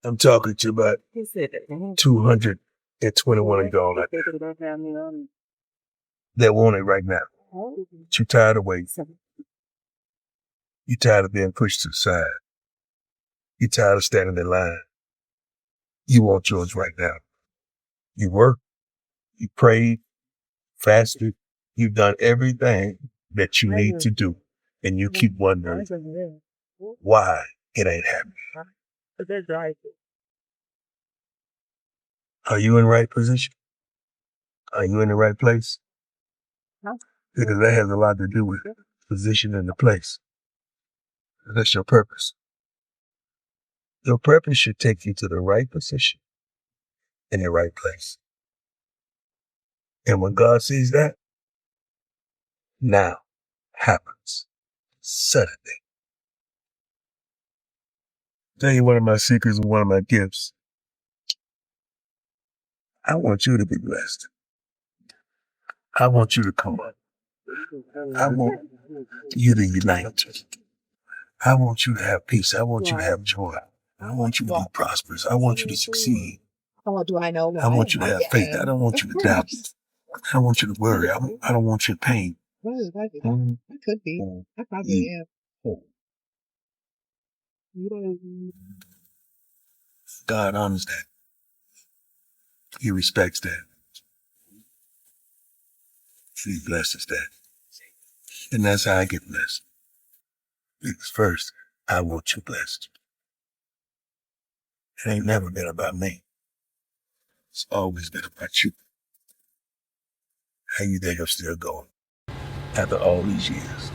I'm talking to about He said that. 221 of y'all that want it right now. But you tired of waiting. You tired of being pushed to the side. You tired of standing in line. You want yours right now. You work, you prayed, fasted, you've done everything that you need to do. And you keep wondering why it ain't happening. Are you in the right position? Are you in the right place? Because that has a lot to do with position and the place. That's your purpose. Your purpose should take you to the right position in the right place. And when God sees that, now happens suddenly. Tell you one of my secrets and one of my gifts. I want you to be blessed. I want you to come up. I want you to unite. I want you to have peace. I want you to have joy. I want you to be prosperous. I want you to succeed. I want you to have faith. I don't want you to doubt. I don't want you to worry. I don't want your pain. I could be. I probably am. God honors that. He respects that. He blesses that. And that's how I get blessed. Because first, I want you blessed. It ain't never been about me. It's always been about you. How you think I'm still going after all these years?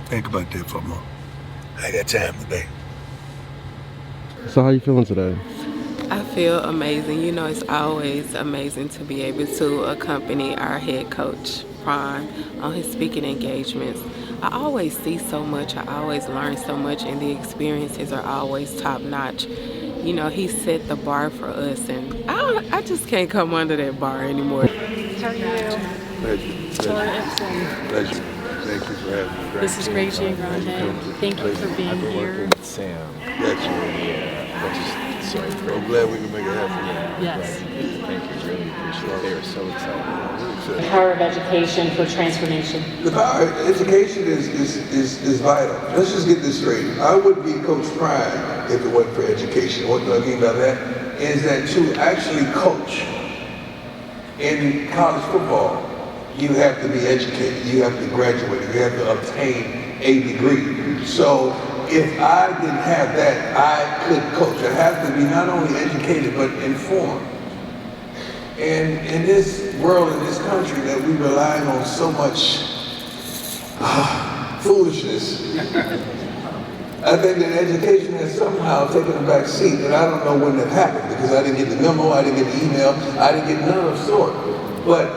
Think about that for a moment. I got time today. So how you feeling today? I feel amazing. You know, it's always amazing to be able to accompany our head coach, Prime, on his speaking engagements. I always see so much. I always learn so much, and the experiences are always top notch. You know, he set the bar for us, and I just can't come under that bar anymore. How are you? Pleasure. Thank you for having me. This is Rachel Grande. Thank you for being here. Sam. Sorry, I'm glad we can make it happen. Yes. Thank you. Really appreciate it. They are so excited. The power of education for transformation. The power of education is vital. Let's just get this straight. I would be Coach Prime if it wasn't for education. What do I mean by that? Is that to actually coach in college football, you have to be educated, you have to graduate, you have to obtain a degree. So if I didn't have that, I could coach. I have to be not only educated, but informed. And in this world, in this country that we rely on so much foolishness, I think that education has somehow taken a back seat, and I don't know when that happened because I didn't get the memo, I didn't get the email, I didn't get none of the sort. But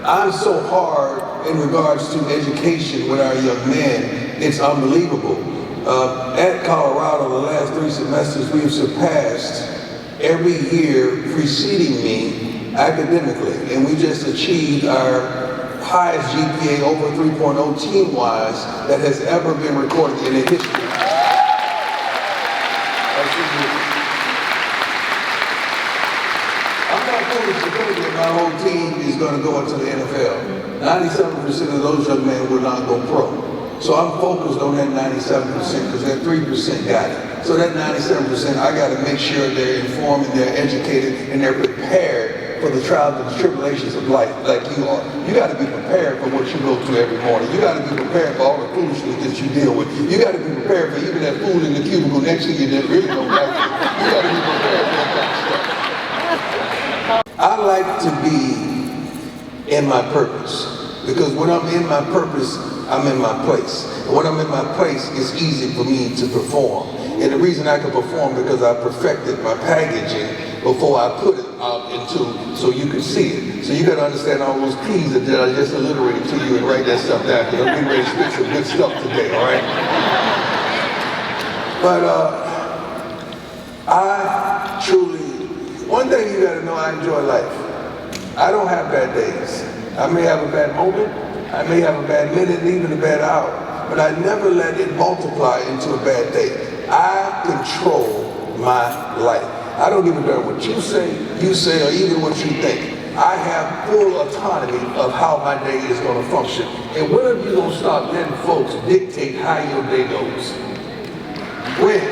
I'm so hard in regards to education with our young men, it's unbelievable. At Colorado, the last 3 semesters, we've surpassed every year preceding me academically, and we just achieved our highest GPA over 3.0 team-wise that has ever been recorded in the history. I'm not foolish to think that my whole team is going to go into the NFL. 97% of those young men will not go pro. So I'm focused on that 97% because that 3% got it. So that 97%, I got to make sure they're informed and they're educated and they're prepared for the trials and the tribulations of life like you are. You got to be prepared for what you go through every morning. You got to be prepared for all the foolishness that you deal with. You got to be prepared for even that fool in the cubicle next to you that really don't like you. You got to be prepared for that kind of stuff. I like to be in my purpose because when I'm in my purpose, I'm in my place. And when I'm in my place, it's easy for me to perform. And the reason I can perform because I perfected my packaging before I put it out into so you can see it. So you got to understand all those P's that I just alliterated to you and write that stuff down because I'm getting ready to spit some good stuff today, all right? But I truly, one thing you got to know, I enjoy life. I don't have bad days. I may have a bad moment. I may have a bad minute and even a bad hour, but I never let it multiply into a bad day. I control my life. I don't give a damn what you say, or even what you think. I have full autonomy of how my day is going to function. And when are you going to start letting folks dictate how your day goes? When?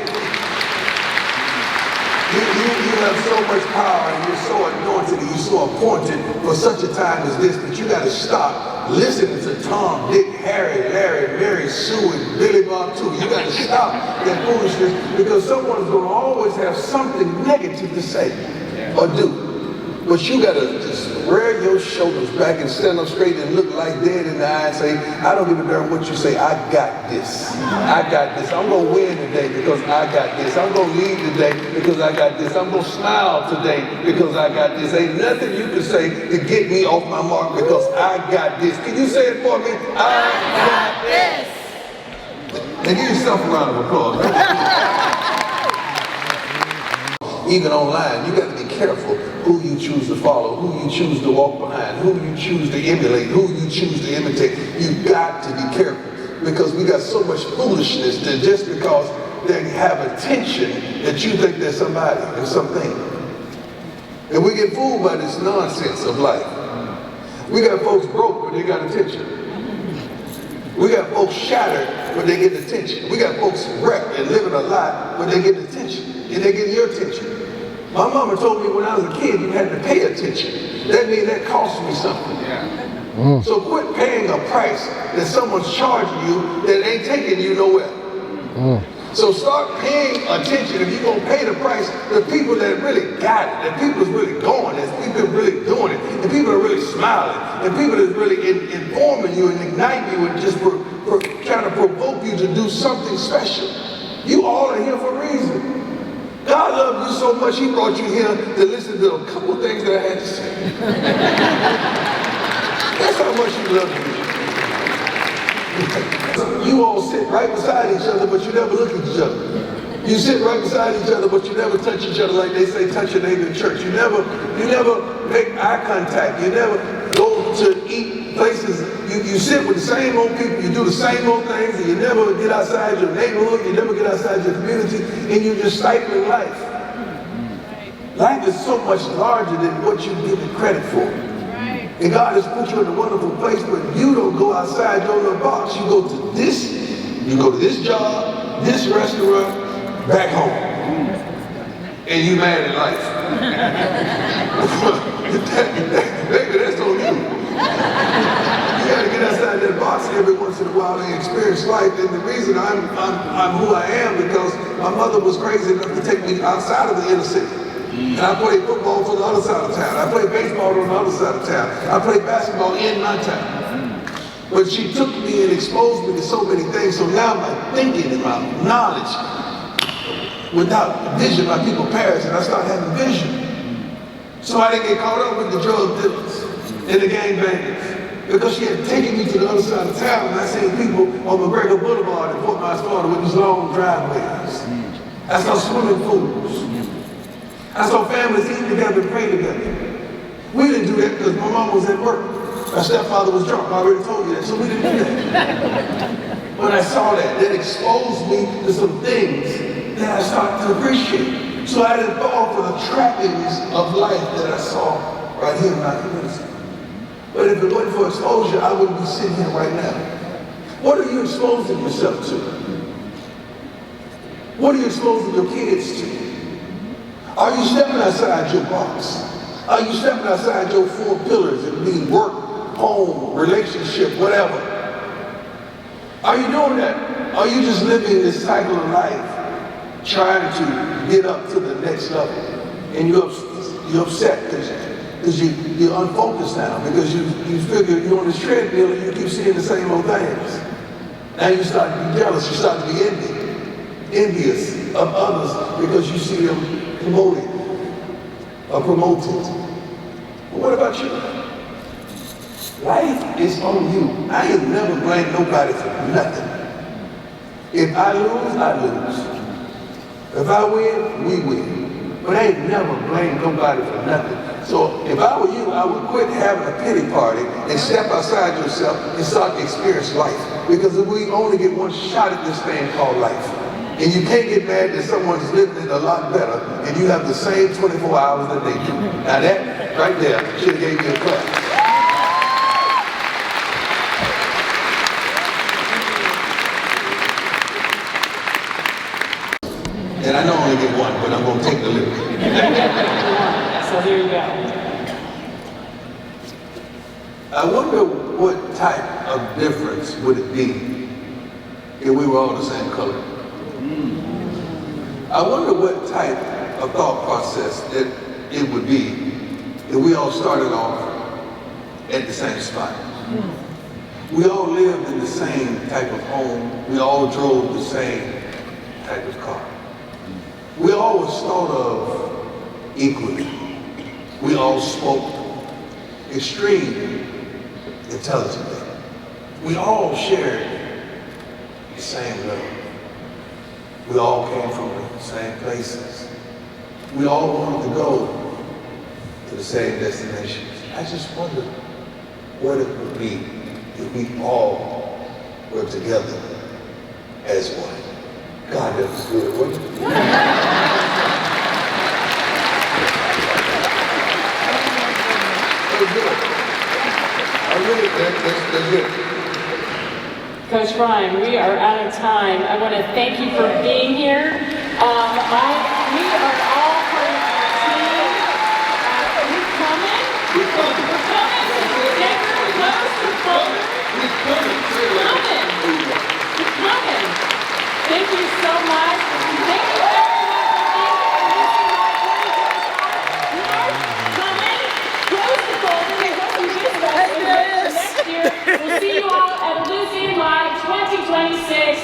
You have so much power and you're so anointed and you're so appointed for such a time as this that you got to stop listening to Tom, Dick, Harry, Larry, Mary, Sue, and Billy Bob too. You got to stop that foolishness because someone's going to always have something negative to say or do. But you got to just rear your shoulders back and stand up straight and look like dead in the eye and say, I don't give a damn what you say, I got this. I got this. I'm going to win today because I got this. I'm going to lead today because I got this. I'm going to smile today because I got this. Ain't nothing you can say to get me off my mark because I got this. Can you say it for me? I got this. And give yourself a round of applause. Even online, you got to be careful who you choose to follow, who you choose to walk behind, who you choose to emulate, who you choose to imitate. You got to be careful because we got so much foolishness that just because they have attention that you think they're somebody and something. And we get fooled by this nonsense of life. We got folks broke but they got attention. We got folks shattered but they get attention. We got folks wrecked and living a lot but they get attention. And they get your attention. My mama told me when I was a kid, you had to pay attention. That means that cost me something. Yeah. So quit paying a price that someone's charging you that ain't taking you nowhere. So start paying attention. If you're going to pay the price, the people that really got it, the people that's really going, the people that really doing it, the people that are really smiling, the people that's really informing you and igniting you and just trying to provoke you to do something special. You all are here for a reason. God loved you so much, he brought you here to listen to a couple things that I had to say. That's how much he loved you. You all sit right beside each other, but you never look at each other. You sit right beside each other, but you never touch each other like they say touch your neighbor in church. You never make eye contact. You never go to eat places. You sit with the same old people, you do the same old things, and you never get outside your neighborhood, you never get outside your community, and you're just stifling life. Life is so much larger than what you give it credit for. And God has put you in a wonderful place, but you don't go outside your little box. You go to this job, this restaurant, back home. And you mad at life. Baby, that's on you. You gotta get outside that box every once in a while and experience life. And the reason I'm who I am because my mother was crazy enough to take me outside of the inner city. And I played football for the other side of town. I played baseball on the other side of town. I played basketball in my town. But she took me and exposed me to so many things. So now my thinking and my knowledge, without vision, my people perish, and I started having vision. So I didn't get caught up with the drug dealers and the gangbangers. Because she had taken me to the other side of town and I seen people on McGregor Boulevard in Fort Myers, Florida with these long driveways. I saw swimming pools. I saw families eat together and pray together. We didn't do that because my mom was at work. My stepfather was drunk. I already told you that, so we didn't do that. When I saw that, that exposed me to some things that I started to appreciate. So I didn't fall for the trappings of life that I saw right here in my community. But if it wasn't for exposure, I wouldn't be sitting here right now. What are you exposing yourself to? What are you exposing your kids to? Are you stepping outside your box? Are you stepping outside your 4 pillars and being work, home, relationship, whatever? Are you doing that? Are you just living this cycle of life, trying to get up to the next level? And you're upset because you're unfocused now, because you figure you're on this treadmill and you keep seeing the same old things. Now you start to be jealous, you start to be envious of others because you see them promoted or promoted. But what about you? Life is on you. I ain't never blamed nobody for nothing. If I lose, I lose. If I win, we win. But I ain't never blamed nobody for nothing. So if I were you, I would quit having a pity party and step outside yourself and start to experience life. Because we only get one shot at this thing called life. And you can't get mad that someone's living it a lot better and you have the same 24 hours that they do. Now that right there should have gave you a clap. And I know I only get one, but I'm going to take the liberty. So there you go. I wonder what type of difference would it be if we were all the same color? I wonder what type of thought process that it would be if we all started off at the same spot. We all lived in the same type of home. We all drove the same type of car. We all was thought of equally. We all spoke extremely intelligently. We all shared the same love. We all came from the same places. We all wanted to go to the same destinations. I just wonder what it would be if we all were together as one. God, that was good, wasn't it? That was good. I really, that's good. Coach Prime, we are out of time. I want to thank you for being here. We are all part of our team. We're coming. We're coming. We're coming. Denver, close to Boulder. We're coming. We're coming. We're coming. Thank you so much. Thank you everyone for being here. We are coming. Close to Boulder. We hope you visit us next year. We'll see you all at Elysian Live 2026.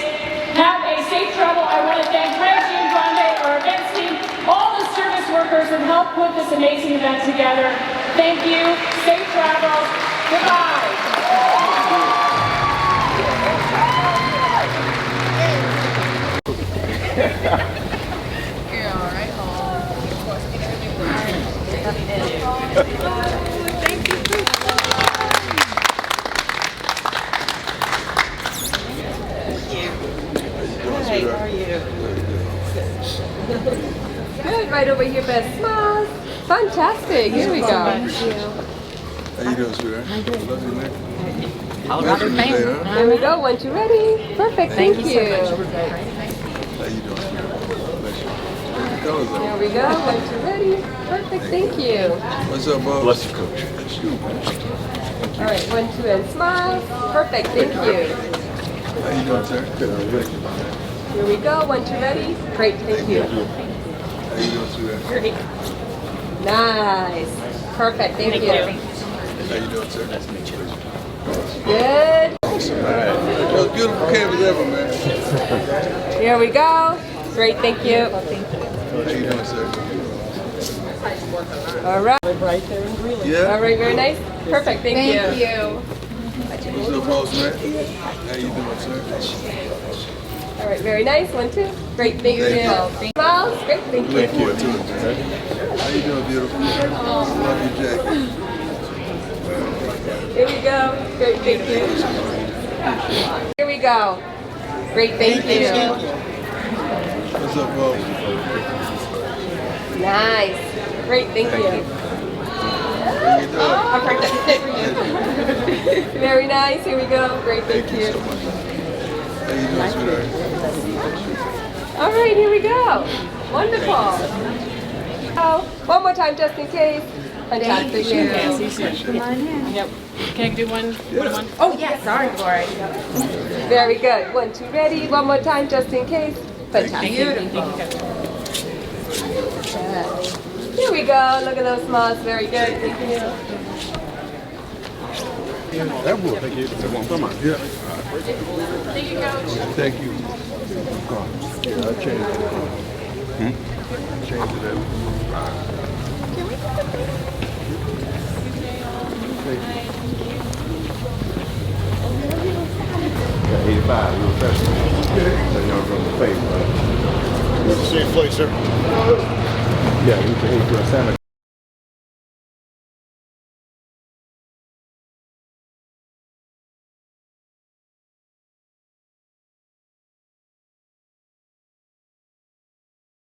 Have a safe travel. I want to thank Craig Giangrande, our events team, all the service workers who helped put this amazing event together. Thank you. Safe travels. Goodbye. Good, right over here, best smiles. Fantastic, here we go. How you doing, sweetheart? I love you, man. There we go, 1, 2, ready. Perfect, thank you. How you doing, sweetheart? Bless you. Colors There on. we go, 1, 2, ready. Perfect, thank you. What's up, Bob? Bless you, Coach. All right, 1, 2, and smile. Perfect, thank you. How you doing, sir? Here we go, 1, 2, ready. Great, thank you. How you doing, sweetheart? Great. Nice. Perfect, thank you. How you doing, sir? Good. Awesome, man. Most beautiful campus ever, man. Here we go. Great, thank you. How you doing, sir? All right. Yeah? All right, very nice. Perfect, thank you. What's up, boss, man? How you doing, sir? All right, very nice. 1, 2. Great, thank you. Smiles. Great, thank you. Look forward to it, man. How you doing, beautiful? Love you, Jack. Here we go. Great, thank you. Here we go. Great, thank you. What's up, boss? Nice. Great, thank you. How you doing? I'm perfect. Very nice. Here we go. Great, thank Thank you you. so much. How you doing, sweetheart? All right, here we go. Wonderful. Oh, one more time, just in case. Fantastic. Yep. Can I do one? Oh, yes. Sorry, Glory. Very good. 1, 2, ready. One more time, just in case. Fantastic. Beautiful. Here we go. Look at those smiles. Very good. Thank you. That will. Thank you. Come on. Yeah. Thank you, Coach. Thank you. Yeah, I changed it. Changed it up. Thank you. 85, you were first. So you're from the face, right? Same place, sir. Yeah, he was a Santa